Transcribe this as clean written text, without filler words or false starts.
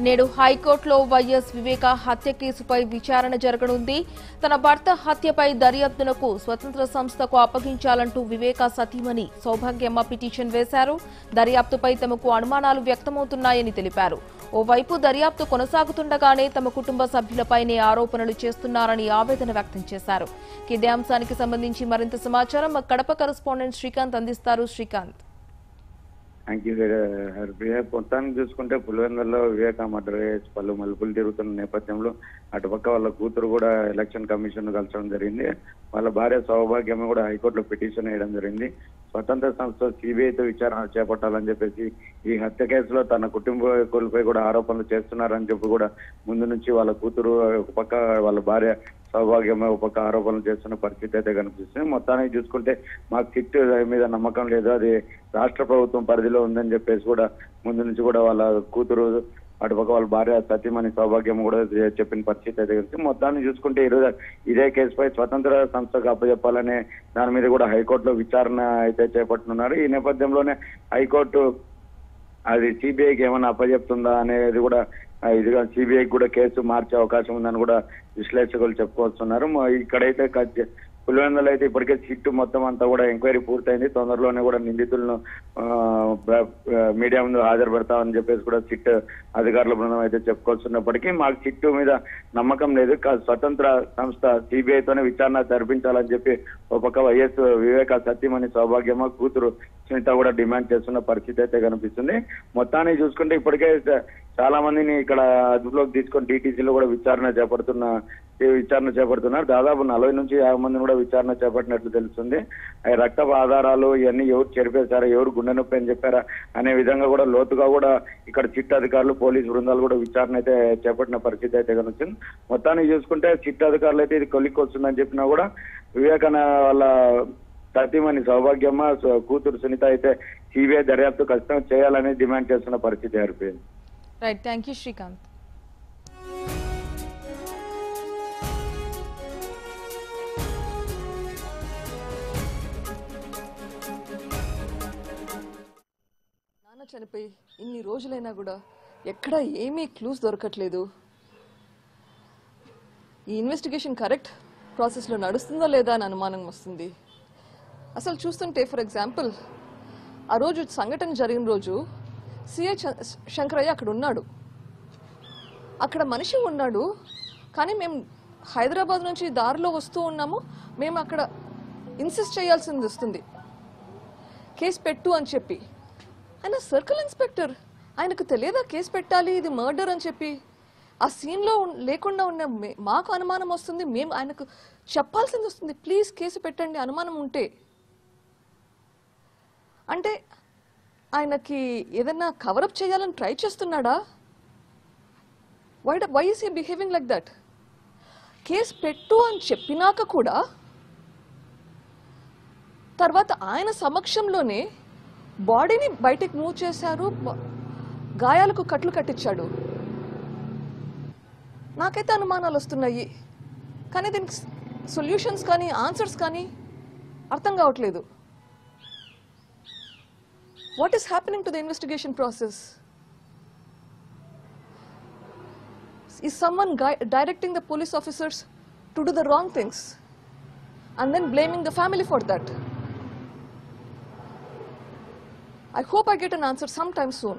నేడు హైకోర్టులో వైఎస్ వివేక హత్య కేసుపై విచారణ జరగనుంది. తన భర్త హత్యపై దర్యాప్తునకు స్వతంత్ర సంస్థకు అప్పగించాలంటూ వివేక సతీమణి సౌభాగ్యమ్మ పిటిషన్ వేశారు. దర్యాప్తుపై తమకు అనుమానాలు వ్యక్తమవుతున్నాయని తెలిపారు. ఓవైపు దర్యాప్తు కొనసాగుతుండగానే తమ కుటుంబ సభ్యులపైనే ఆరోపణలు చేస్తున్నారని ఆవేదన వ్యక్తం చేశారు. ఇదే అంశానికి సంబంధించి మరింత సమాచారం మా కడప కరెస్పాండెంట్ శ్రీకాంత్ అందిస్తారు. శ్రీకాంత్. Thank you Harpriya. మొత్తాన్ని చూసుకుంటే పులివెందులలో వివేక మర్డర్ కేసు పలు మలుపులు తిరుగుతున్న నేపథ్యంలో అటుపక్క వాళ్ళ కూతురు కూడా ఎలక్షన్ కమిషన్ కలచడం జరిగింది. వాళ్ళ భార్య సౌభాగ్యమే కూడా హైకోర్టులో పిటిషన్ వేయడం జరిగింది. స్వతంత్ర సంస్థ సిబిఐతో విచారణ చేపట్టాలని చెప్పేసి ఈ హత్య కేసులో తన కుటుంబీకులపై కూడా ఆరోపణలు చేస్తున్నారని చెప్పి కూడా ముందు నుంచి వాళ్ళ కూతురు ఒక పక్క వాళ్ళ భార్య సౌభాగ్యమే ఒక పక్క ఆరోపణలు చేస్తున్న పరిస్థితి అయితే కనిపిస్తుంది. మొత్తానికి చూసుకుంటే మాకు సిట్ మీద నమ్మకం లేదు, అది రాష్ట్ర ప్రభుత్వం పరిధిలో ఉందని చెప్పేసి కూడా ముందు నుంచి కూడా వాళ్ళ కూతురు అటుపక్క వాళ్ళ భార్య సతీమణి సౌభాగ్యం కూడా చెప్పిన పరిస్థితి అయితే కలిసి మొత్తాన్ని చూసుకుంటే ఈరోజు ఇదే కేసుపై స్వతంత్ర సంస్థకు అప్పచెప్పాలనే దాని మీద కూడా హైకోర్టులో విచారణ అయితే చేపట్టున్నారు. ఈ నేపథ్యంలోనే హైకోర్టు అది సిబిఐకి ఏమైనా అప్పచెప్తుందా అనేది కూడా ఇదిగా సిబిఐకి కూడా కేసు మార్చే అవకాశం ఉందని కూడా విశ్లేషకులు చెప్పుకొస్తున్నారు. ఇక్కడైతే పులివెందులో అయితే ఇప్పటికే సిట్ మొత్తం అంతా కూడా ఎంక్వైరీ పూర్తయింది. తొందరలోనే కూడా నిందితులను మీడియా ముందు హాజరుపెడతామని చెప్పేసి కూడా సిట్ అధికారుల బృందం అయితే చెప్పుకొస్తున్నప్పటికీ మాకు సిట్ మీద నమ్మకం లేదు, స్వతంత్ర సంస్థ సిబిఐతోనే విచారణ జరిపించాలని చెప్పి ఒక పక్క వైఎస్ వివేక సత్యమణి సౌభాగ్యమ కూతురు సునీత కూడా డిమాండ్ చేస్తున్న పరిస్థితి అయితే కనిపిస్తుంది. మొత్తాన్ని చూసుకుంటే ఇప్పటికే చాలా మందిని ఇక్కడ అదుపులోకి తీసుకొని టీటీసీలో కూడా విచారణ చేపడుతున్నారు. దాదాపు 40 నుంచి 50 మందిని కూడా విచారణ చేపట్టినట్లు తెలుస్తుంది. రక్తపు ఆధారాలు ఇవన్నీ ఎవరు చెరిపేశారా, ఎవరు గుండె నొప్పి అని చెప్పారా అనే విధంగా కూడా లోతుగా కూడా ఇక్కడ చిట్ అధికారులు పోలీసు బృందాలు కూడా విచారణ అయితే చేపట్టిన పరిస్థితి అయితే కనిపిస్తుంది. మొత్తాన్ని చూసుకుంటే చిట్ అధికారులు అయితే ఇది కొలిక్కి వస్తుందని చెప్పినా కూడా వివేకాన వాళ్ళ సతీమణి సౌభాగ్యమ్మ కూతురు సునీత అయితే సిబిఐ దర్యాప్తు ఖచ్చితంగా చేయాలని డిమాండ్ చేస్తున్న పరిస్థితి ఏర్పడింది. Right, thank you Srikanth. నాన్న చనిపోయి ఇన్ని రోజులైనా కూడా ఎక్కడ ఏమీ క్లూస్ దొరకట్లేదు. ఈ ఇన్వెస్టిగేషన్ కరెక్ట్ ప్రాసెస్లో నడుస్తుందా లేదా అని అనుమానం వస్తుంది. అసలు చూస్తుంటే ఫర్ ఎగ్జాంపుల్ ఆ రోజు సంఘటన జరిగిన రోజు సిఐ శంకరయ్య అక్కడ ఉన్నాడు, అక్కడ మనిషి ఉన్నాడు. కానీ మేము హైదరాబాద్ నుంచి దారిలో వస్తూ ఉన్నాము, మేము అక్కడ ఇన్సిస్ట్ చేయాల్సింది వస్తుంది కేసు పెట్టు అని చెప్పి. ఆయన సర్కిల్ ఇన్స్పెక్టర్, ఆయనకు తెలియదా కేసు పెట్టాలి, ఇది మర్డర్ అని చెప్పి? ఆ సీన్లో లేకుండా ఉన్న మాకు అనుమానం వస్తుంది, మేము ఆయనకు చెప్పాల్సింది వస్తుంది, ప్లీజ్ కేసు పెట్టండి అనుమానం ఉంటే. అంటే ఆయనకి ఏదైనా కవరప్ చేయాలని ట్రై చేస్తున్నాడా? Why is he behaving like that? Case పెట్టు అని చెప్పినాక కూడా తర్వాత ఆయన సమక్షంలోనే బాడీని బయటికి మూవ్ చేశారు, గాయాలకు కట్లు కట్టించాడు. నాకైతే అనుమానాలు వస్తున్నాయి, కానీ దీనికి సొల్యూషన్స్ కానీ ఆన్సర్స్ కానీ అర్థం కావట్లేదు. What is happening to the investigation process? Is someone directing the police officers to do the wrong things and then blaming the family for that? I hope I get an answer sometime soon.